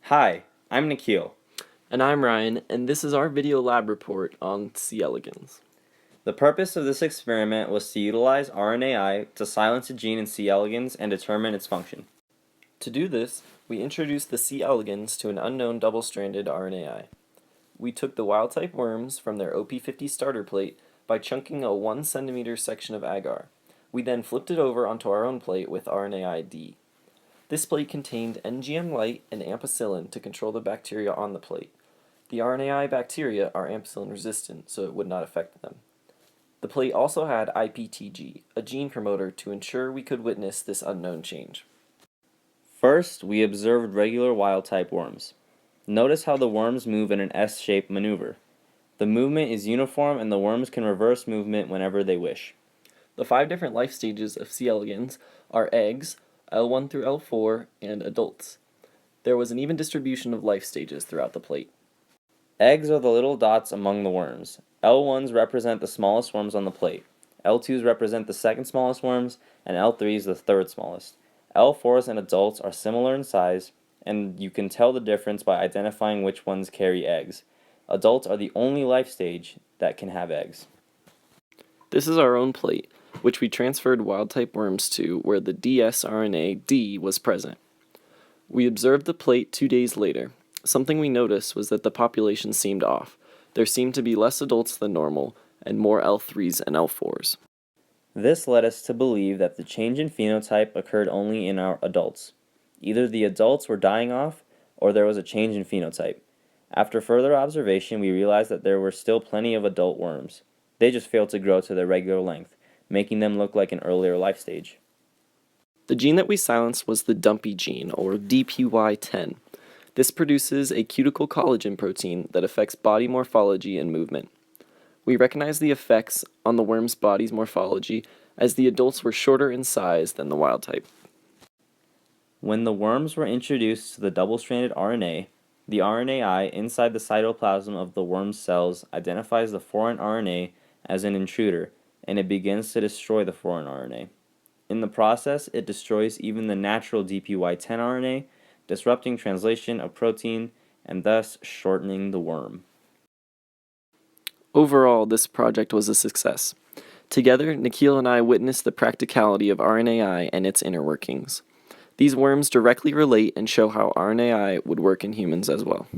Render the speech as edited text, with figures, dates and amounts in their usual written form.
Hi, I'm Nikhil. And I'm Ryan, and this is our video lab report on C. elegans. The purpose of this experiment was to utilize RNAi to silence a gene in C. elegans and determine its function. To do this, we introduced the C. elegans to an unknown double-stranded RNAi. We took the wild-type worms from their OP50 starter plate by chunking a 1 centimeter section of agar. We then flipped it over onto our own plate with RNAi-D. This plate contained NGM light and ampicillin to control the bacteria on the plate. The RNAi bacteria are ampicillin resistant, so it would not affect them. The plate also had IPTG, a gene promoter, to ensure we could witness this unknown change. First, we observed regular wild-type worms. Notice how the worms move in an S-shaped maneuver. The movement is uniform and the worms can reverse movement whenever they wish. The 5 different life stages of C. elegans are eggs, L1 through L4, and adults. There was an even distribution of life stages throughout the plate. Eggs are the little dots among the worms. L1s represent the smallest worms on the plate. L2s represent the second smallest worms, and L3s the third smallest. L4s and adults are similar in size, and you can tell the difference by identifying which ones carry eggs. Adults are the only life stage that can have eggs. This is our own plate, which we transferred wild-type worms to where the dsRNA-D was present. We observed the plate 2 days later. Something we noticed was that the population seemed off. There seemed to be less adults than normal, and more L3s and L4s. This led us to believe that the change in phenotype occurred only in our adults. Either the adults were dying off, or there was a change in phenotype. After further observation, we realized that there were still plenty of adult worms. They just failed to grow to their regular length, making them look like an earlier life stage. The gene that we silenced was the dumpy gene, or DPY10. This produces a cuticle collagen protein that affects body morphology and movement. We recognize the effects on the worm's body's morphology as the adults were shorter in size than the wild type. When the worms were introduced to the double-stranded RNA, the RNAi inside the cytoplasm of the worm's cells identifies the foreign RNA as an intruder, and it begins to destroy the foreign RNA. In the process, it destroys even the natural DPY10 RNA, disrupting translation of protein and thus shortening the worm. Overall, this project was a success. Together, Nikhil and I witnessed the practicality of RNAi and its inner workings. These worms directly relate and show how RNAi would work in humans as well.